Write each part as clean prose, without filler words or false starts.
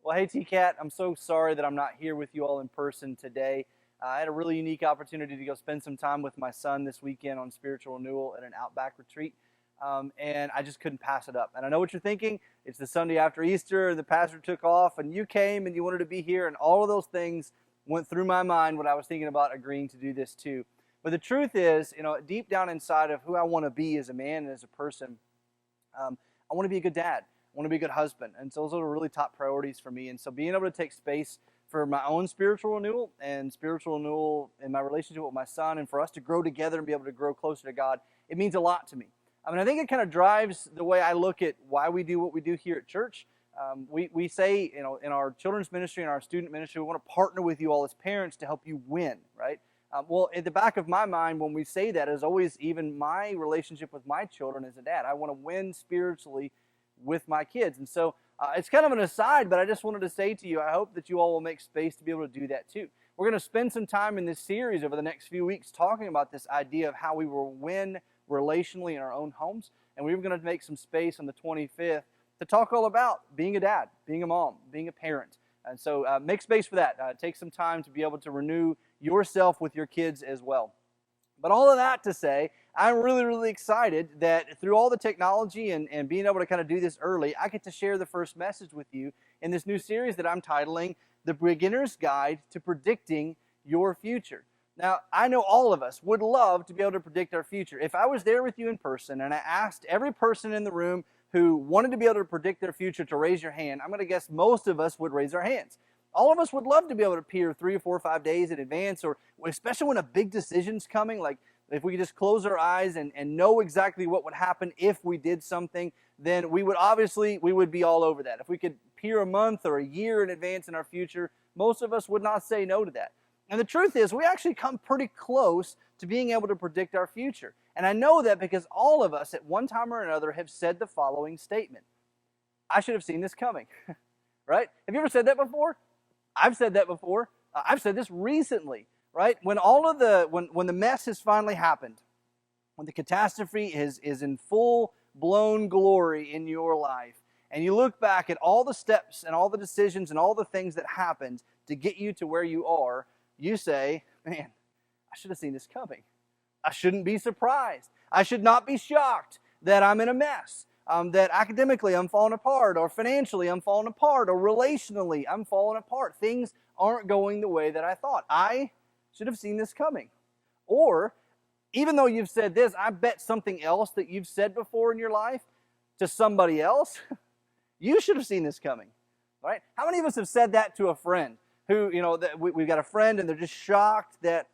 Well, hey, TCAT, I'm so sorry that I'm not here with you all in person today. I had a really unique opportunity to go spend some time with my son this weekend on spiritual renewal at an Outback retreat, and I just couldn't pass it up. And I know what you're thinking. It's the Sunday after Easter, the pastor took off, and you came and you wanted to be here, and all of those things went through my mind when I was thinking about agreeing to do this too. But the truth is, deep down inside of who I want to be as a man and as a person, I want to be a good dad. I want to be a good husband. And so those are really top priorities for me. And so being able to take space for my own spiritual renewal and spiritual renewal in my relationship with my son, and for us to grow together and be able to grow closer to God, it means a lot to me. I think it kind of drives the way I look at why we do what we do here at church. We say, in our children's ministry and our student ministry, we want to partner with you all as parents to help you win, right? Well, at the back of my mind, when we say that, is always even my relationship with my children as a dad. I want to win spiritually with my kids. And so it's kind of an aside, but I just wanted to say to you, I hope that you all will make space to be able to do that too. We're going to spend some time in this series over the next few weeks talking about this idea of how we will win relationally in our own homes. And we're going to make some space on the 25th to talk all about being a dad, being a mom, being a parent. And so make space for that. Take some time to be able to renew yourself with your kids as well. But all of that to say, I'm really, really excited that through all the technology and being able to kind of do this early, I get to share the first message with you in this new series that I'm titling The Beginner's Guide to Predicting Your Future. Now, I know all of us would love to be able to predict our future. If I was there with you in person and I asked every person in the room who wanted to be able to predict their future to raise your hand, I'm going to guess most of us would raise our hands. All of us would love to be able to peer 3 or 4 or 5 days in advance, or especially when a big decision's coming, like if we could just close our eyes and know exactly what would happen if we did something, then we would be all over that. If we could peer a month or a year in advance in our future, most of us would not say no to that. And the truth is, we actually come pretty close to being able to predict our future. And I know that because all of us at one time or another have said the following statement: I should have seen this coming. Right? Have you ever said that before? I've said that before. I've said this recently, right? When the mess has finally happened, when the catastrophe is in full-blown glory in your life, and you look back at all the steps and all the decisions and all the things that happened to get you to where you are, you say, man, I should have seen this coming. I shouldn't be surprised. I should not be shocked that I'm in a mess. That academically I'm falling apart, or financially I'm falling apart, or relationally I'm falling apart. Things aren't going the way that I thought. I should have seen this coming. Or, even though you've said this, I bet something else that you've said before in your life to somebody else, you should have seen this coming. Right? How many of us have said that to a friend who, that we've got a friend and they're just shocked that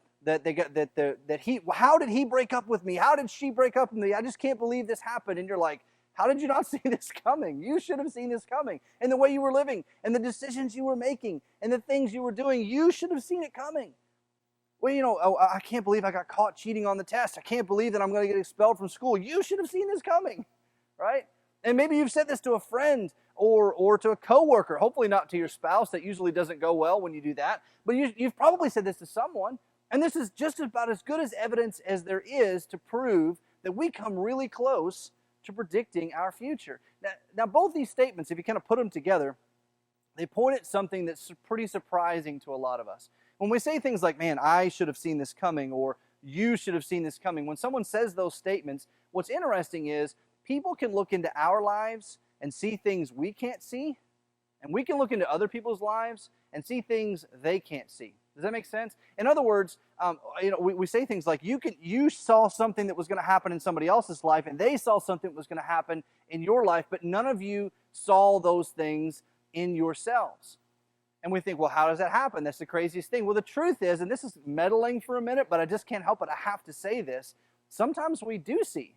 how did he break up with me? How did she break up with me? I just can't believe this happened. And you're like, how did you not see this coming? You should have seen this coming. And the way you were living, and the decisions you were making, and the things you were doing, you should have seen it coming. Well, I can't believe I got caught cheating on the test. I can't believe that I'm going to get expelled from school. You should have seen this coming, right? And maybe you've said this to a friend or to a coworker. Hopefully not to your spouse. That usually doesn't go well when you do that. But you've probably said this to someone. And this is just about as good as evidence as there is to prove that we come really close to predicting our future. Now, both these statements, if you kind of put them together, they point at something that's pretty surprising to a lot of us. When we say things like, man, I should have seen this coming, or you should have seen this coming, when someone says those statements, what's interesting is people can look into our lives and see things we can't see, and we can look into other people's lives and see things they can't see. Does that make sense? In other words, we say things like you saw something that was going to happen in somebody else's life, and they saw something that was going to happen in your life, but none of you saw those things in yourselves. And we think, well, how does that happen? That's the craziest thing. Well, the truth is, and this is meddling for a minute, but I just can't help it. I have to say this. Sometimes we do see.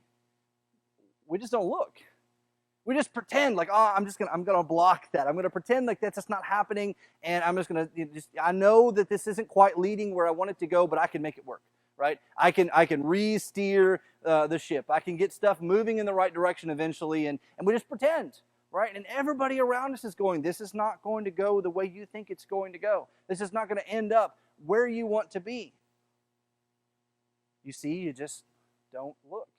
We just don't look. We just pretend like, oh, I'm gonna block that. I'm gonna pretend like that's just not happening, and I'm just gonna I know that this isn't quite leading where I want it to go, but I can make it work, right? I can re-steer the ship. I can get stuff moving in the right direction eventually, and we just pretend, right? And everybody around us is going, this is not going to go the way you think it's going to go. This is not going to end up where you want to be. You see, you just don't look.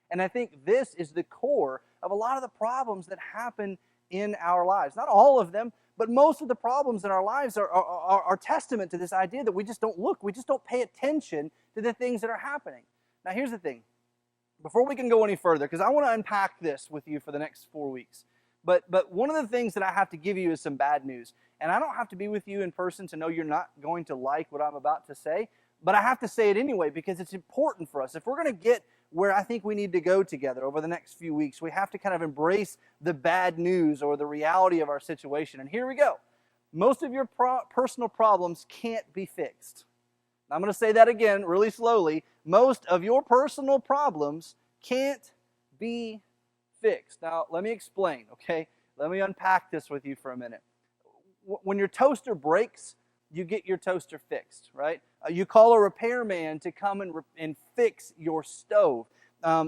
And I think this is the core of a lot of the problems that happen in our lives. Not all of them, but most of the problems in our lives are testament to this idea that we just don't look. We just don't pay attention to the things that are happening. Now, here's the thing. Before we can go any further, because I want to unpack this with you for the next 4 weeks, but one of the things that I have to give you is some bad news. And I don't have to be with you in person to know you're not going to like what I'm about to say, but I have to say it anyway because it's important for us. If we're going to get where I think we need to go together over the next few weeks, we have to kind of embrace the bad news or the reality of our situation. And here we go. Most of your personal problems can't be fixed. I'm going to say that again really slowly. Most of your personal problems can't be fixed. Now, let me explain, okay? Let me unpack this with you for a minute. When your toaster breaks, you get your toaster fixed, right? You call a repairman to come and fix your stove.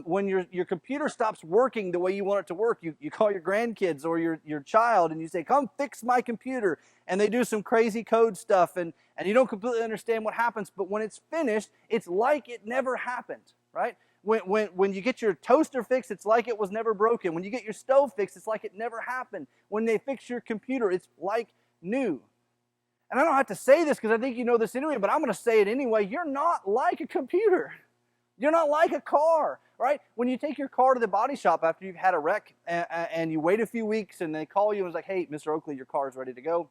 When your computer stops working the way you want it to work, you call your grandkids or your child and you say, come fix my computer. And they do some crazy code stuff and you don't completely understand what happens. But when it's finished, it's like it never happened, right? When you get your toaster fixed, it's like it was never broken. When you get your stove fixed, it's like it never happened. When they fix your computer, it's like new. And I don't have to say this because I think you know this anyway, but I'm going to say it anyway. You're not like a computer. You're not like a car, right? When you take your car to the body shop after you've had a wreck and you wait a few weeks and they call you and it's like, hey, Mr. Oakley, your car is ready to go.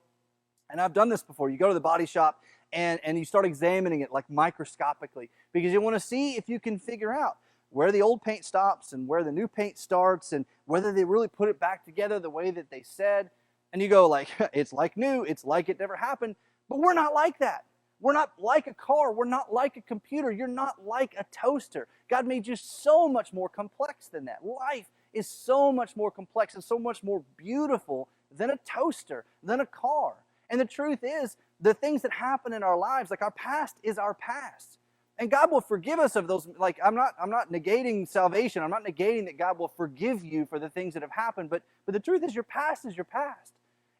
And I've done this before. You go to the body shop and you start examining it like microscopically because you want to see if you can figure out where the old paint stops and where the new paint starts and whether they really put it back together the way that they said. And you go like, it's like new, it's like it never happened. But we're not like that. We're not like a car. We're not like a computer. You're not like a toaster. God made you so much more complex than that. Life is so much more complex and so much more beautiful than a toaster, than a car. And the truth is, the things that happen in our lives, like our past is our past. And God will forgive us of those. Like, I'm not negating salvation. I'm not negating that God will forgive you for the things that have happened. But the truth is, your past is your past.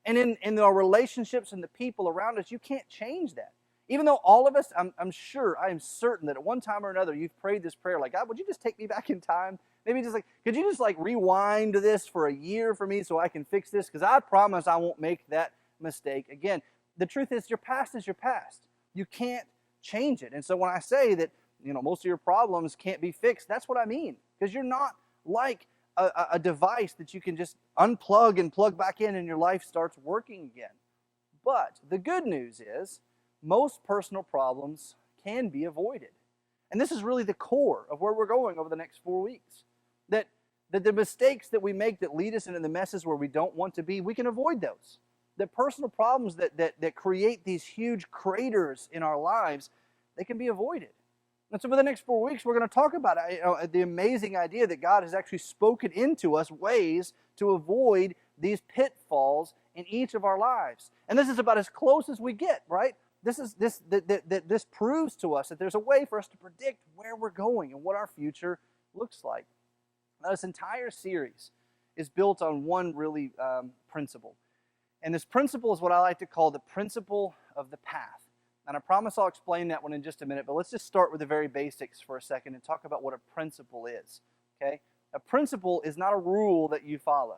And in our relationships and the people around us, you can't change that. Even though all of us, I am certain that at one time or another, you've prayed this prayer like, God, would you just take me back in time? Maybe just like, could you just like rewind this for a year for me so I can fix this? Because I promise I won't make that mistake again. The truth is, your past is your past. You can't change it. And so when I say that, most of your problems can't be fixed, that's what I mean. Because you're not like a device that you can just unplug and plug back in and your life starts working again. But the good news is most personal problems can be avoided. And this is really the core of where we're going over the next 4 weeks. That the mistakes that we make that lead us into the messes where we don't want to be, we can avoid those. The personal problems that create these huge craters in our lives, they can be avoided. And so for the next 4 weeks, we're going to talk about the amazing idea that God has actually spoken into us ways to avoid these pitfalls in each of our lives. And this is about as close as we get, right? This proves to us that there's a way for us to predict where we're going and what our future looks like. Now, this entire series is built on one really principle. And this principle is what I like to call the principle of the path. And I promise I'll explain that one in just a minute, but let's just start with the very basics for a second and talk about what a principle is, okay? A principle is not a rule that you follow.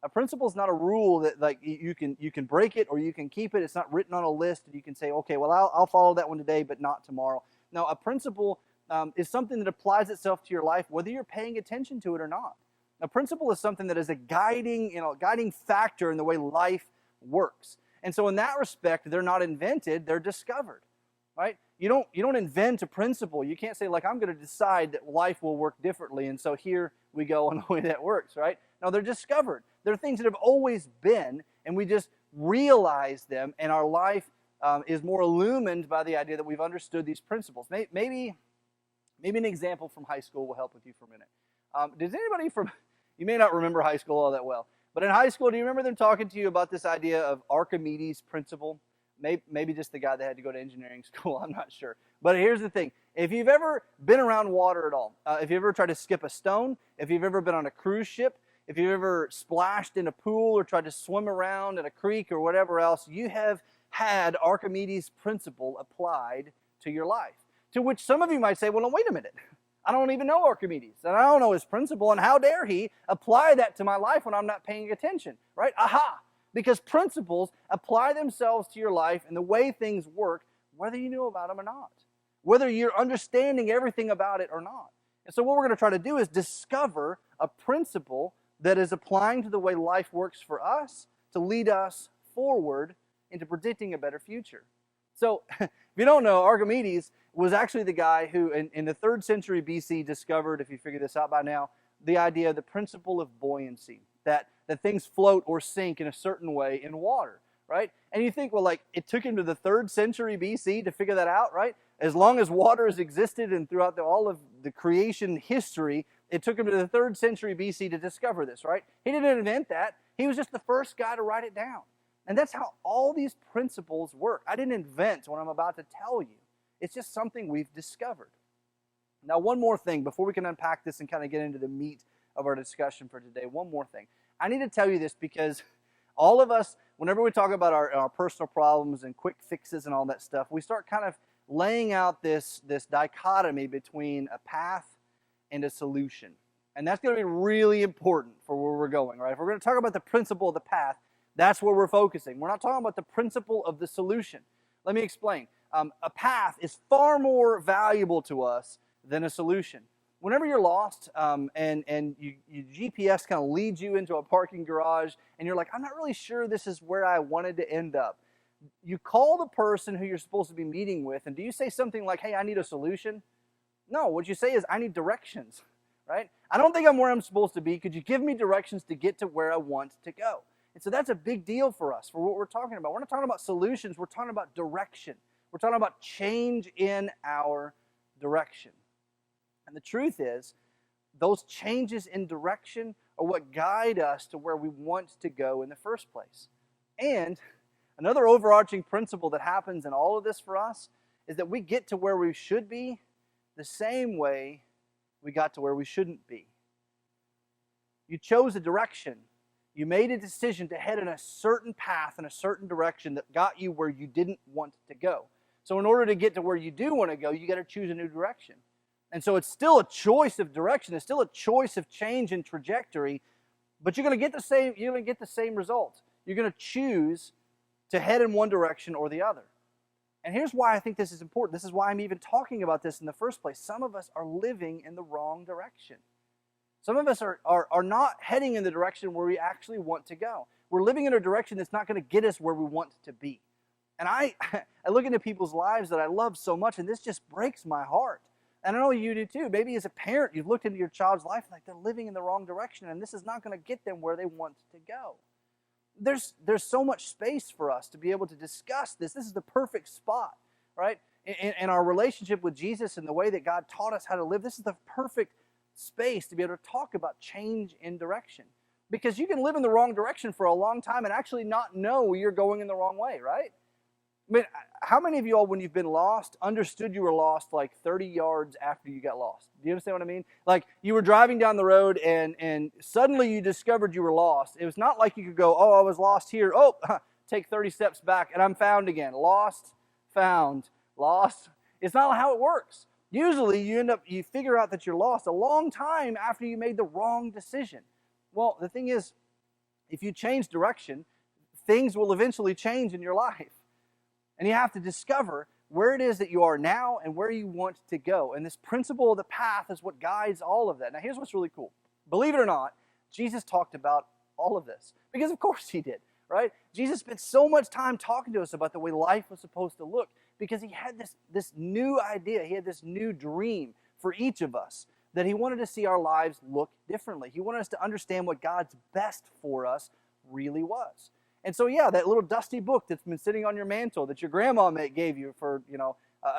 A principle is not a rule that like you can break it or you can keep it. It's not written on a list and you can say, okay, well, I'll follow that one today, but not tomorrow. No, a principle is something that applies itself to your life whether you're paying attention to it or not. A principle is something that is a guiding factor in the way life works. And so in that respect, they're not invented, they're discovered, right? You don't invent a principle. You can't say, like, I'm going to decide that life will work differently, and so here we go on the way that works, right? No, they're discovered. They're things that have always been, and we just realize them, and our life is more illumined by the idea that we've understood these principles. Maybe an example from high school will help with you for a minute. Does anybody you may not remember high school all that well, but in high school, do you remember them talking to you about this idea of Archimedes' principle? Maybe just the guy that had to go to engineering school, I'm not sure. But here's the thing. If you've ever been around water at all, if you've ever tried to skip a stone, if you've ever been on a cruise ship, if you've ever splashed in a pool or tried to swim around in a creek or whatever else, you have had Archimedes' principle applied to your life. To which some of you might say, well, no, wait a minute. I don't even know Archimedes, and I don't know his principle, and how dare he apply that to my life when I'm not paying attention, right? Aha! Because principles apply themselves to your life and the way things work, whether you know about them or not, whether you're understanding everything about it or not. And so what we're going to try to do is discover a principle that is applying to the way life works for us to lead us forward into predicting a better future. So, if you don't know, Archimedes was actually the guy who, in the 3rd century BC, discovered, if you figure this out by now, the idea, the principle of buoyancy, that things float or sink in a certain way in water, right? And you think, well, like, it took him to the 3rd century BC to figure that out, right? As long as water has existed and throughout all of the creation history, it took him to the 3rd century BC to discover this, right? He didn't invent that. He was just the first guy to write it down. And that's how all these principles work. I didn't invent what I'm about to tell you. It's just something we've discovered. Now, one more thing before we can unpack this and kind of get into the meat of our discussion for today. One more thing. I need to tell you this because all of us, whenever we talk about our personal problems and quick fixes and all that stuff, we start kind of laying out this dichotomy between a path and a solution. And that's going to be really important for where we're going, right? If we're going to talk about the principle of the path, that's where we're focusing. We're not talking about the principle of the solution. Let me explain. A path is far more valuable to us than a solution. Whenever you're lost and your GPS kind of leads you into a parking garage and you're like, I'm not really sure this is where I wanted to end up. You call the person who you're supposed to be meeting with, and do you say something like, hey, I need a solution? No, what you say is, I need directions, right? I don't think I'm where I'm supposed to be. Could you give me directions to get to where I want to go? And so that's a big deal for us, for what we're talking about. We're not talking about solutions. We're talking about direction. We're talking about change in our direction. And the truth is, those changes in direction are what guide us to where we want to go in the first place. And another overarching principle that happens in all of this for us is that we get to where we should be the same way we got to where we shouldn't be. You chose a direction. You made a decision to head in a certain path in a certain direction that got you where you didn't want to go. So in order to get to where you do want to go, you got to choose a new direction. And so it's still a choice of direction. It's still a choice of change in trajectory, but you're going to get the same results. You're going to choose to head in one direction or the other. And here's why I think this is important. This is why I'm even talking about this in the first place. Some of us are living in the wrong direction. Some of us are not heading in the direction where we actually want to go. We're living in a direction that's not going to get us where we want to be. And I look into people's lives that I love so much, and this just breaks my heart. And I know you do too. Maybe as a parent, you've looked into your child's life like they're living in the wrong direction, and this is not going to get them where they want to go. There's so much space for us to be able to discuss this. This is the perfect spot, right? In our relationship with Jesus and the way that God taught us how to live, this is the perfect space to be able to talk about change in direction. Because you can live in the wrong direction for a long time and actually not know you're going in the wrong way, right? I mean, how many of you all, when you've been lost, understood you were lost like 30 yards after you got lost? Do you understand what I mean? Like, you were driving down the road and suddenly you discovered you were lost. It was not like you could go, oh, I was lost here. Oh, take 30 steps back and I'm found again. Lost, found, lost. It's not how it works. Usually you figure out that you're lost a long time after you made the wrong decision. Well, the thing is, if you change direction, things will eventually change in your life. And you have to discover where it is that you are now and where you want to go. And this principle of the path is what guides all of that. Now, here's what's really cool. Believe it or not, Jesus talked about all of this. Because of course he did. right? Jesus spent so much time talking to us about the way life was supposed to look because he had this new idea. He had this new dream for each of us that he wanted to see our lives look differently. He wanted us to understand what God's best for us really was. And so, yeah, that little dusty book that's been sitting on your mantle that your grandma gave you for,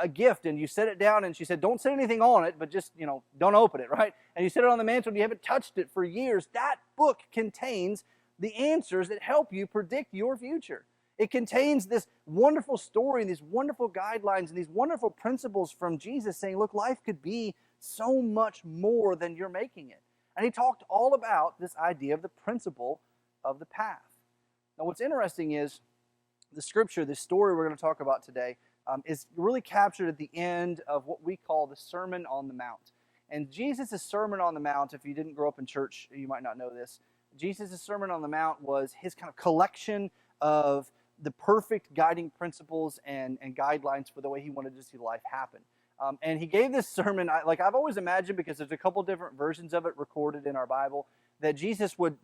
a gift, and you set it down, and she said, don't set anything on it, but just, don't open it, right? And you set it on the mantle, and you haven't touched it for years. That book contains the answers that help you predict your future. It contains this wonderful story and these wonderful guidelines and these wonderful principles from Jesus saying, look, life could be so much more than you're making it. And he talked all about this idea of the principle of the path. Now, what's interesting is the scripture, this story we're going to talk about today, is really captured at the end of what we call the Sermon on the Mount. And Jesus' Sermon on the Mount, if you didn't grow up in church, you might not know this. Jesus' Sermon on the Mount was his kind of collection of the perfect guiding principles and guidelines for the way he wanted to see life happen. And he gave this sermon, I've always imagined, because there's a couple different versions of it recorded in our Bible, that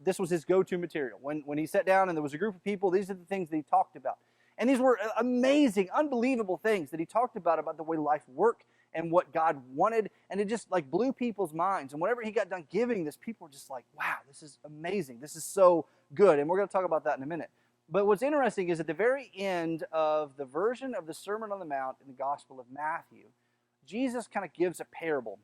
this was his go-to material. When he sat down and there was a group of people, these are the things that he talked about. And these were amazing, unbelievable things that he talked about the way life worked and what God wanted. And it just blew people's minds. And whenever he got done giving this, people were just like, wow, this is amazing. This is so good. And we're going to talk about that in a minute. But what's interesting is at the very end of the version of the Sermon on the Mount in the Gospel of Matthew, Jesus kind of gives a parable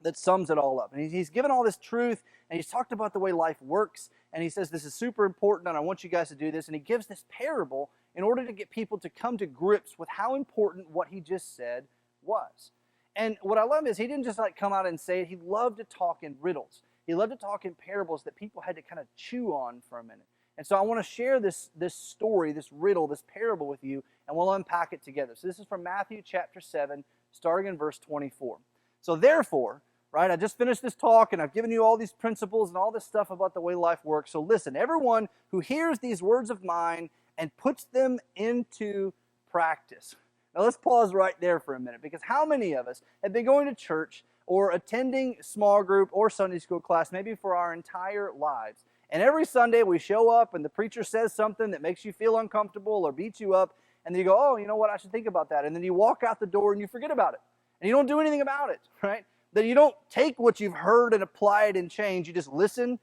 that sums it all up. And he's given all this truth, and he's talked about the way life works, and he says this is super important, and I want you guys to do this. And he gives this parable in order to get people to come to grips with how important what he just said was. And what I love is he didn't just come out and say it. He loved to talk in riddles. He loved to talk in parables that people had to kind of chew on for a minute. And so I want to share this story, this riddle, this parable with you, and we'll unpack it together. So this is from Matthew chapter 7, starting in verse 24. So therefore, right, I just finished this talk, and I've given you all these principles and all this stuff about the way life works. So listen, everyone who hears these words of mine and puts them into practice. Now let's pause right there for a minute, because how many of us have been going to church or attending small group or Sunday school class maybe for our entire lives? And every Sunday we show up and the preacher says something that makes you feel uncomfortable or beats you up, and then you go, oh, you know what, I should think about that. And then you walk out the door and you forget about it. And you don't do anything about it, right? That you don't take what you've heard and apply it and change. You just listen,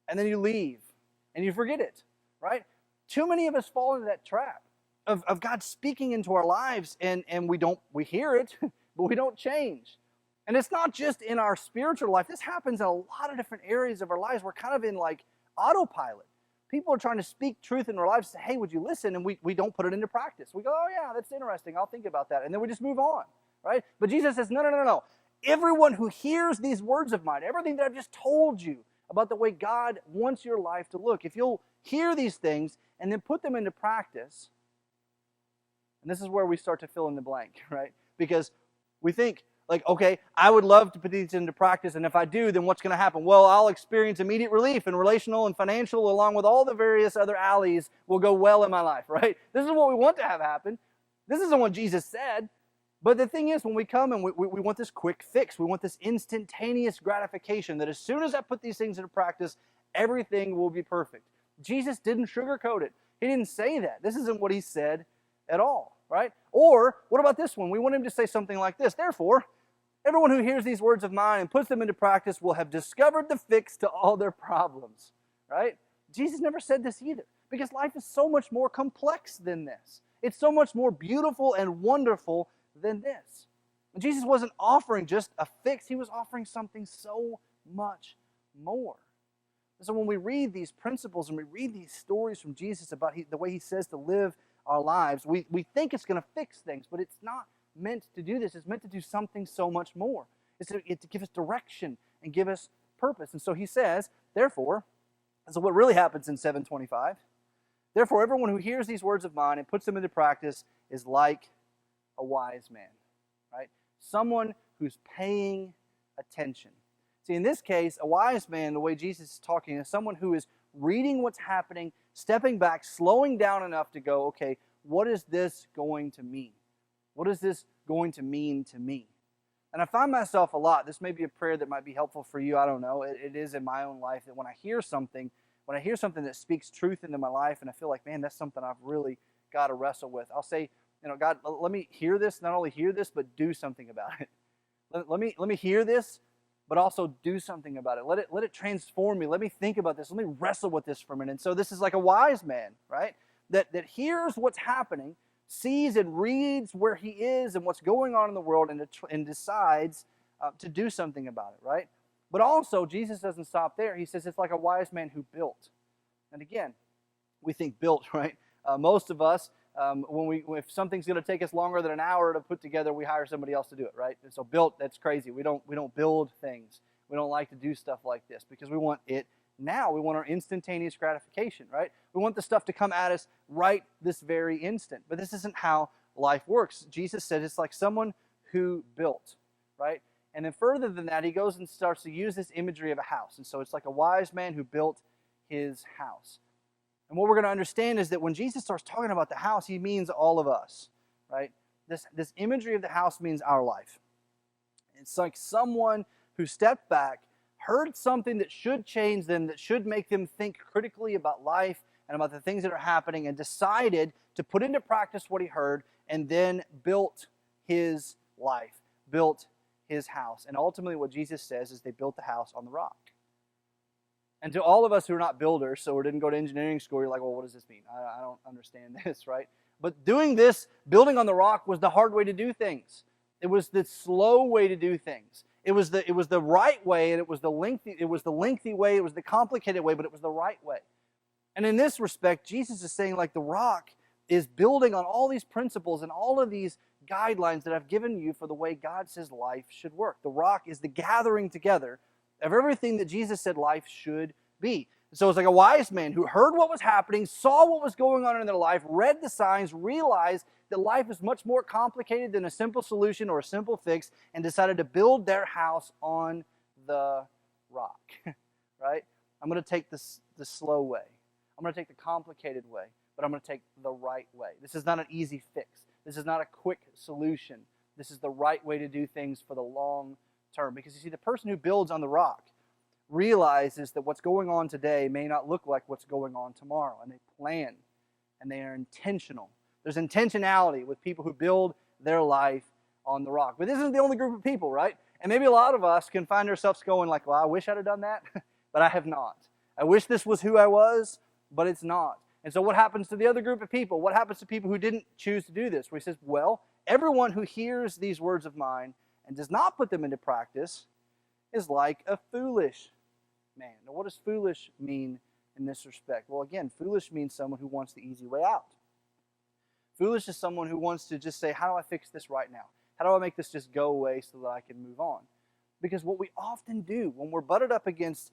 and then you leave, and you forget it, right? Too many of us fall into that trap of God speaking into our lives, and we hear it, but we don't change. And it's not just in our spiritual life. This happens in a lot of different areas of our lives. We're kind of in autopilot. People are trying to speak truth in our lives, say, hey, would you listen? And we don't put it into practice. We go, oh yeah, that's interesting. I'll think about that. And then we just move on, right? But Jesus says, no. Everyone who hears these words of mine, everything that I've just told you about the way God wants your life to look, if you'll hear these things and then put them into practice, and this is where we start to fill in the blank, right? Because we think, okay, I would love to put these into practice, and if I do, then what's going to happen? Well, I'll experience immediate relief, and relational and financial, along with all the various other alleys, will go well in my life, right? This is what we want to have happen. This isn't what Jesus said. But the thing is, when we come and we want this quick fix, we want this instantaneous gratification that as soon as I put these things into practice, everything will be perfect. Jesus didn't sugarcoat it. He didn't say that. This isn't what he said at all, right? Or what about this one? We want him to say something like this. Therefore, everyone who hears these words of mine and puts them into practice will have discovered the fix to all their problems, right? Jesus never said this either, because life is so much more complex than this. It's so much more beautiful and wonderful than this. And Jesus wasn't offering just a fix. He was offering something so much more. And so when we read these principles and we read these stories from Jesus about the way he says to live our lives, we think it's going to fix things, but it's not meant to do this. It's meant to do something so much more. It's to give us direction and give us purpose. And so he says, therefore, so what really happens in 7:25, therefore everyone who hears these words of mine and puts them into practice is like a wise man, right? Someone who's paying attention. See, in this case, a wise man, the way Jesus is talking, is someone who is reading what's happening, stepping back, slowing down enough to go, okay, what is this going to mean? What is this going to mean to me? And I find myself a lot, this may be a prayer that might be helpful for you, I don't know, it is in my own life, that when I hear something, when I hear something that speaks truth into my life and I feel like, man, that's something I've really got to wrestle with, I'll say, God, let me hear this, not only hear this, but do something about it. Let me hear this, but also do something about it. Let it transform me. Let me think about this. Let me wrestle with this for a minute. And so this is like a wise man, right? That hears what's happening, sees and reads where he is and what's going on in the world, and decides to do something about it, right? But also, Jesus doesn't stop there. He says it's like a wise man who built. And again, we think built, right? Most of us, if something's going to take us longer than an hour to put together, we hire somebody else to do it, right? And so built, that's crazy. We don't build things. We don't like to do stuff like this because we want it now. We want our instantaneous gratification, right? We want the stuff to come at us right this very instant. But this isn't how life works. Jesus said it's like someone who built, right? And then further than that, he goes and starts to use this imagery of a house. And so it's like a wise man who built his house. And what we're going to understand is that when Jesus starts talking about the house, he means all of us, right? This imagery of the house means our life. It's like someone who stepped back, heard something that should change them, that should make them think critically about life and about the things that are happening, and decided to put into practice what he heard, and then built his life, built his house. And ultimately what Jesus says is they built the house on the rock. And to all of us who are not builders, so we didn't go to engineering school, you're like, well, what does this mean? I don't understand this, right? But doing this, building on the rock, was the hard way to do things. It was the slow way to do things. It was the right way, and it was the lengthy way, it was the complicated way, but it was the right way. And in this respect, Jesus is saying, like, the rock is building on all these principles and all of these guidelines that I've given you for the way God says life should work. The rock is the gathering together of everything that Jesus said life should be. So it's like a wise man who heard what was happening, saw what was going on in their life, read the signs, realized that life is much more complicated than a simple solution or a simple fix, and decided to build their house on the rock. Right? I'm going to take the slow way. I'm going to take the complicated way, but I'm going to take the right way. This is not an easy fix. This is not a quick solution. This is the right way to do things for the long term. Because you see, the person who builds on the rock realizes that what's going on today may not look like what's going on tomorrow. And they plan, and they are intentional. There's intentionality with people who build their life on the rock. But this isn't the only group of people, right? And maybe a lot of us can find ourselves going like, well, I wish I'd have done that, but I have not. I wish this was who I was, but it's not. And so what happens to the other group of people? What happens to people who didn't choose to do this? Where he says, well, everyone who hears these words of mine and does not put them into practice is like a foolish man. Now, what does foolish mean in this respect? Well, again, foolish means someone who wants the easy way out. Foolish is someone who wants to just say, how do I fix this right now? How do I make this just go away so that I can move on? Because what we often do when we're butted up against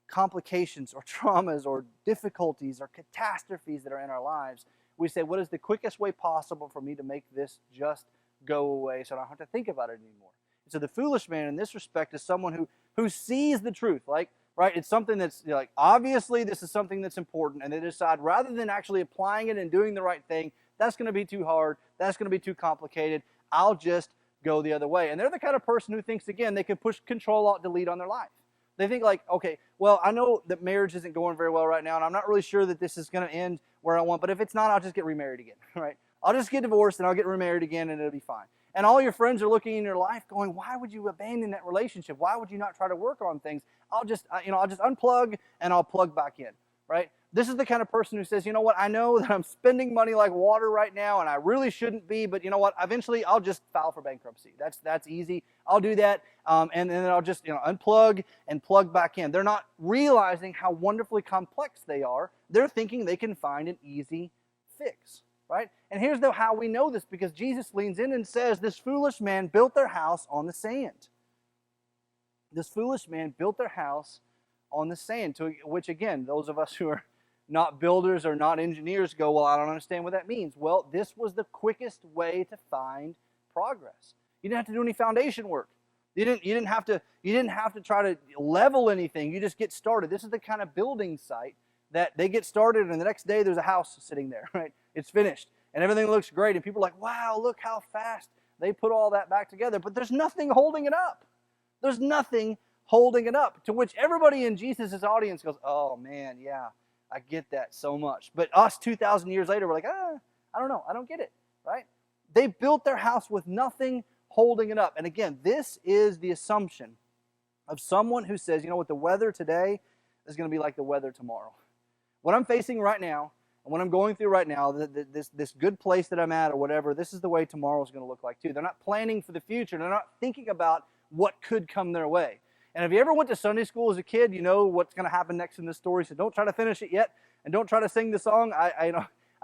complications or traumas or difficulties or catastrophes that are in our lives, we say, what is the quickest way possible for me to make this just go away so I don't have to think about it anymore? And so the foolish man in this respect is someone who sees the truth, like, right? It's something that's like, obviously this is something that's important, and they decide rather than actually applying it and doing the right thing, that's going to be too hard, that's going to be too complicated, I'll just go the other way. And they're the kind of person who thinks, again, they can push Control-Alt-Delete on their life. They think like, okay, well, I know that marriage isn't going very well right now, and I'm not really sure that this is going to end where I want, but if it's not, I'll just get remarried again, right? I'll just get divorced, and I'll get remarried again, and it'll be fine. And all your friends are looking in your life going, why would you abandon that relationship? Why would you not try to work on things? I'll just unplug, and I'll plug back in, right? This is the kind of person who says, you know what, I know that I'm spending money like water right now, and I really shouldn't be, but you know what, eventually I'll just file for bankruptcy. That's easy. I'll do that, and then I'll just unplug and plug back in. They're not realizing how wonderfully complex they are. They're thinking they can find an easy fix, right? And here's how we know this, because Jesus leans in and says, this foolish man built their house on the sand. This foolish man built their house on the sand, to which, again, those of us who are not builders or not engineers go, well, I don't understand what that means. Well, this was the quickest way to find progress. You didn't have to do any foundation work. You didn't have to try to level anything. You just get started. This is the kind of building site that they get started, and the next day there's a house sitting there, right? It's finished, and everything looks great, and people are like, wow, look how fast they put all that back together. But there's nothing holding it up. There's nothing holding it up. To which everybody in Jesus' audience goes, oh man, yeah, I get that so much. But us 2,000 years later, we're like, I don't know, I don't get it, right? They built their house with nothing holding it up. And again, this is the assumption of someone who says, you know what, the weather today is going to be like the weather tomorrow. What I'm facing right now, and what I'm going through right now, this good place that I'm at or whatever, this is the way tomorrow is going to look like too. They're not planning for the future. They're not thinking about what could come their way. And if you ever went to Sunday school as a kid, you know what's going to happen next in this story. So don't try to finish it yet, and don't try to sing the song.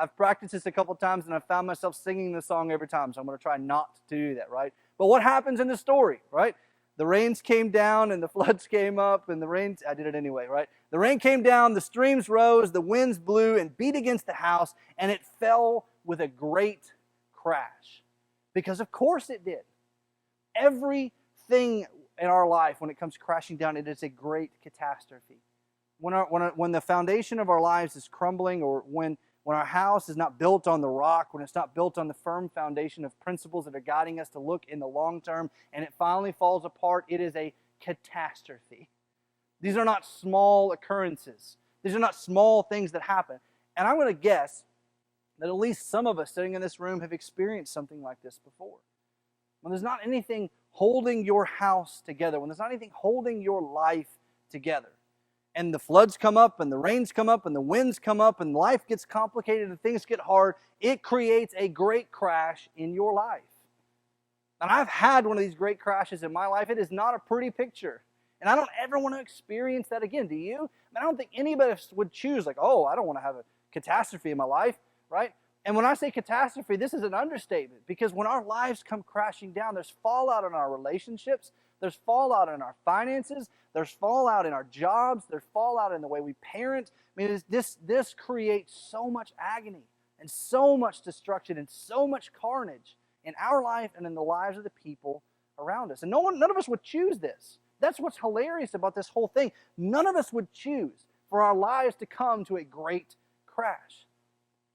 I've practiced this a couple times, and I've found myself singing the song every time. So I'm going to try not to do that, right? But what happens in the story, right? The rains came down and the floods came up and I did it anyway, right? The rain came down, the streams rose, the winds blew and beat against the house, and it fell with a great crash. Because of course it did. Everything in our life, when it comes crashing down, it is a great catastrophe. When the foundation of our lives is crumbling, or when our house is not built on the rock, when it's not built on the firm foundation of principles that are guiding us to look in the long term, and it finally falls apart, it is a catastrophe. These are not small occurrences. These are not small things that happen. And I'm going to guess that at least some of us sitting in this room have experienced something like this before. When there's not anything holding your house together, when there's not anything holding your life together, and the floods come up, and the rains come up, and the winds come up, and life gets complicated, and things get hard, it creates a great crash in your life. And I've had one of these great crashes in my life. It is not a pretty picture. And I don't ever want to experience that again. Do you? I don't think anybody would choose like, oh, I don't want to have a catastrophe in my life, right? And when I say catastrophe, this is an understatement, because when our lives come crashing down, there's fallout in our relationships, there's fallout in our finances, there's fallout in our jobs, there's fallout in the way we parent. I mean, this creates so much agony and so much destruction and so much carnage in our life and in the lives of the people around us. And none of us would choose this. That's what's hilarious about this whole thing. None of us would choose for our lives to come to a great crash.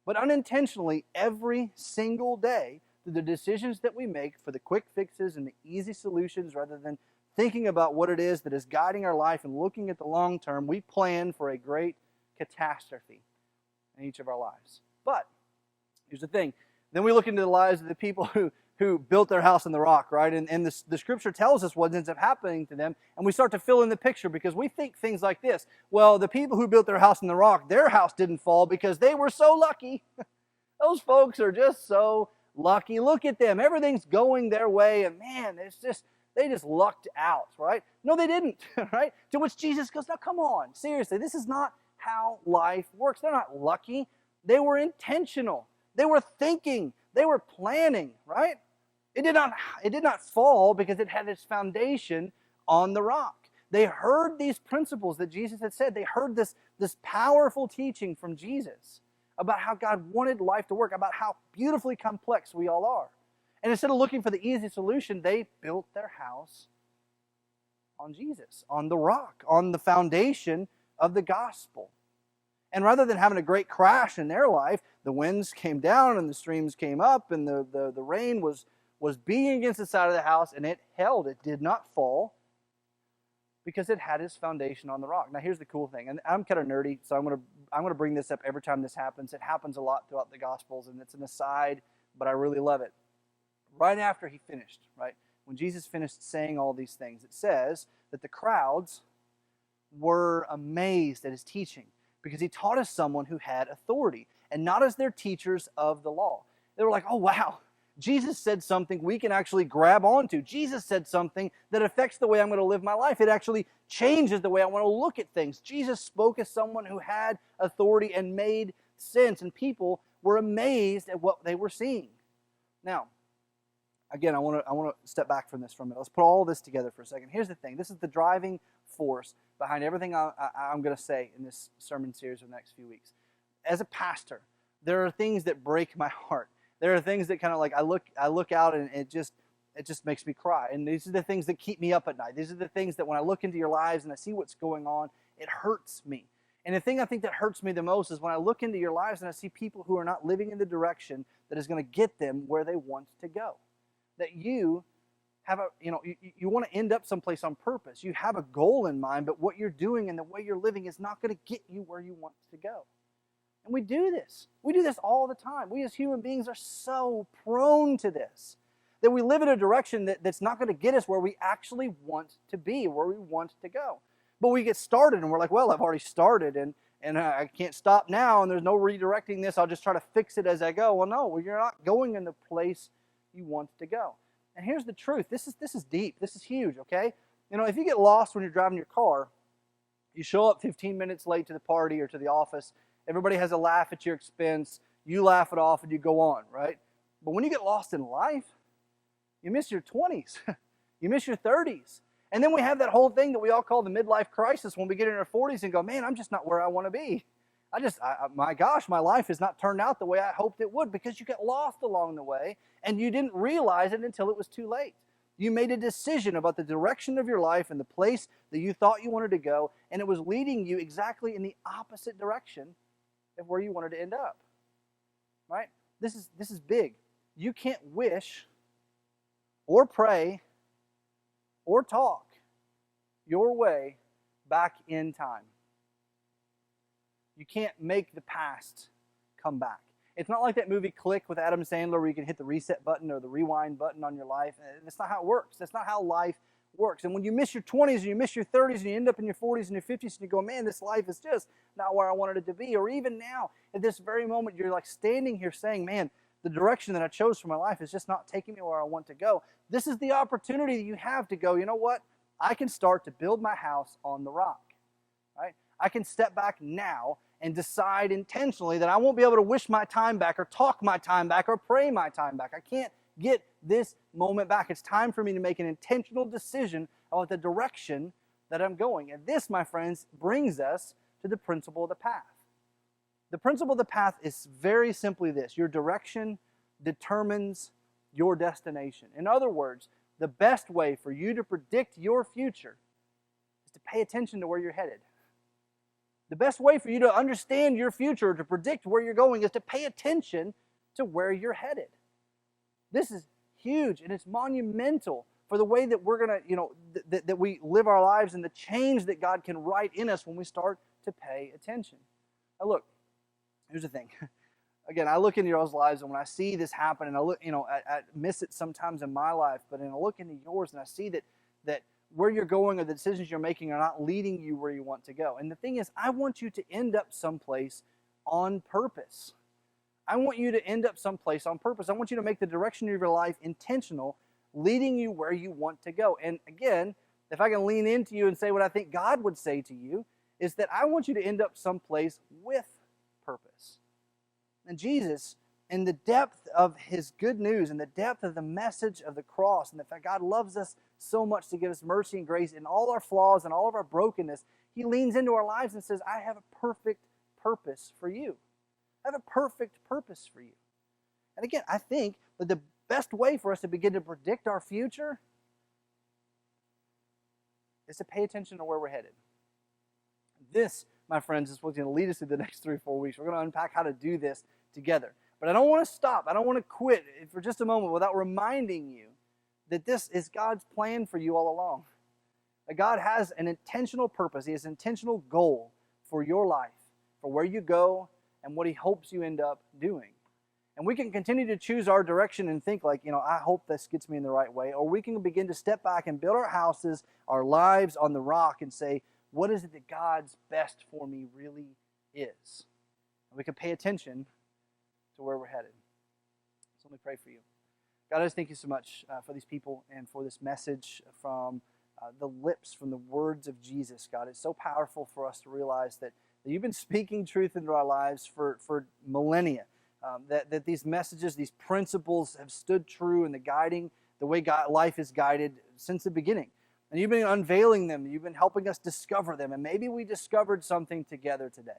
But unintentionally, every single day, through the decisions that we make for the quick fixes and the easy solutions, rather than thinking about what it is that is guiding our life and looking at the long term, we plan for a great catastrophe in each of our lives. But here's the thing. Then we look into the lives of the people who built their house on the rock, right? And the scripture tells us what ends up happening to them, and we start to fill in the picture, because we think things like this. Well, the people who built their house on the rock, their house didn't fall because they were so lucky. Those folks are just so lucky. Look at them. Everything's going their way, and man, they just lucked out, right? No, they didn't, right? To which Jesus goes, now come on, seriously, this is not how life works. They're not lucky. They were intentional. They were thinking. They were planning, right? It did not fall because it had its foundation on the rock. They heard these principles that Jesus had said. They heard this powerful teaching from Jesus about how God wanted life to work, about how beautifully complex we all are. And instead of looking for the easy solution, they built their house on Jesus, on the rock, on the foundation of the gospel. And rather than having a great crash in their life, the winds came down and the streams came up, and the rain was beating against the side of the house, and it held. It did not fall because it had its foundation on the rock. Now here's the cool thing, and I'm kind of nerdy, so I'm gonna bring this up every time this happens. It happens a lot throughout the Gospels, and it's an aside, but I really love it. Right after he finished, right, when Jesus finished saying all these things, it says that the crowds were amazed at his teaching, because he taught as someone who had authority, and not as their teachers of the law. They were like, oh wow, Jesus said something we can actually grab onto. Jesus said something that affects the way I'm going to live my life. It actually changes the way I want to look at things. Jesus spoke as someone who had authority and made sense, and people were amazed at what they were seeing. Now, again, I want to step back from this for a minute. Let's put all this together for a second. Here's the thing. This is the driving force behind everything I'm going to say in this sermon series for the next few weeks. As a pastor, there are things that break my heart. There are things that kind of like I look out and it just makes me cry. And these are the things that keep me up at night. These are the things that when I look into your lives and I see what's going on, it hurts me. And the thing I think that hurts me the most is when I look into your lives and I see people who are not living in the direction that is going to get them where they want to go. That you have you want to end up someplace on purpose. You have a goal in mind, but what you're doing and the way you're living is not going to get you where you want to go. And we do this. We do this all the time. We as human beings are so prone to this, that we live in a direction that's not going to get us where we actually want to be, where we want to go. But we get started and we're like, well, I've already started and I can't stop now and there's no redirecting this. I'll just try to fix it as I go. Well, no, you're not going in the place you want to go. And here's the truth. This is deep. This is huge, okay? If you get lost when you're driving your car, you show up 15 minutes late to the party or to the office, everybody has a laugh at your expense, you laugh it off and you go on, right? But when you get lost in life, you miss your 20s. You miss your 30s. And then we have that whole thing that we all call the midlife crisis when we get in our 40s and go, man, I'm just not where I want to be. My gosh, my life has not turned out the way I hoped it would, because you get lost along the way and you didn't realize it until it was too late. You made a decision about the direction of your life and the place that you thought you wanted to go, and it was leading you exactly in the opposite direction of where you wanted to end up. Right? This is big. You can't wish or pray or talk your way back in time. You can't make the past come back. It's not like that movie Click with Adam Sandler where you can hit the reset button or the rewind button on your life. That's not how it works. That's not how life works. And when you miss your 20s and you miss your 30s and you end up in your 40s and your 50s and you go, man, this life is just not where I wanted it to be. Or even now, at this very moment, you're like standing here saying, man, the direction that I chose for my life is just not taking me where I want to go. This is the opportunity that you have to go, you know what? I can start to build my house on the rock. Right? I can step back now and decide intentionally that I won't be able to wish my time back or talk my time back or pray my time back. I can't get this moment back. It's time for me to make an intentional decision about the direction that I'm going. And this, my friends, brings us to the principle of the path. The principle of the path is very simply this: your direction determines your destination. In other words, the best way for you to predict your future is to pay attention to where you're headed. The best way for you to understand your future, to predict where you're going, is to pay attention to where you're headed. This is huge, and it's monumental for the way that we're going to, that we live our lives and the change that God can write in us when we start to pay attention. Now look, here's the thing. Again, I look into y'all's lives, and when I see this happen, and I look, I miss it sometimes in my life, but then I look into yours and I see that where you're going or the decisions you're making are not leading you where you want to go. And the thing is, I want you to end up someplace on purpose. I want you to end up someplace on purpose. I want you to make the direction of your life intentional, leading you where you want to go. And again, if I can lean into you and say what I think God would say to you, is that I want you to end up someplace with purpose. And Jesus, in the depth of His good news, and the depth of the message of the cross, and the fact God loves us so much to give us mercy and grace in all our flaws and all of our brokenness, He leans into our lives and says, I have a perfect purpose for you. I have a perfect purpose for you. And again, I think that the best way for us to begin to predict our future is to pay attention to where we're headed. This, my friends, is what's going to lead us through the next 3 or 4 weeks. We're going to unpack how to do this together. But I don't want to stop. I don't want to quit for just a moment without reminding you that this is God's plan for you all along. That God has an intentional purpose. He has an intentional goal for your life, for where you go and what He hopes you end up doing. And we can continue to choose our direction and think like, I hope this gets me in the right way. Or we can begin to step back and build our houses, our lives on the rock and say, what is it that God's best for me really is? And we can pay attention to where we're headed. So let me pray for you. God, I just thank you so much for these people and for this message from the lips, from the words of Jesus. God, it's so powerful for us to realize that you've been speaking truth into our lives for millennia. That these messages, these principles have stood true in the way life is guided since the beginning. And you've been unveiling them. You've been helping us discover them. And maybe we discovered something together today.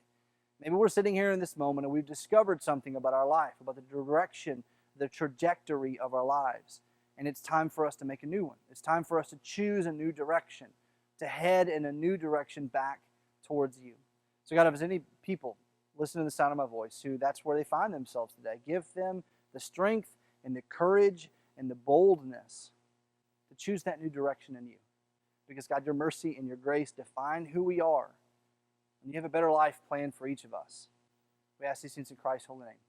Maybe we're sitting here in this moment and we've discovered something about our life, about the direction, the trajectory of our lives. And it's time for us to make a new one. It's time for us to choose a new direction, to head in a new direction back towards you. So God, if there's any people listening to the sound of my voice who that's where they find themselves today, give them the strength and the courage and the boldness to choose that new direction in you. Because, God, your mercy and your grace define who we are. And you have a better life planned for each of us. We ask these things in Christ's holy name.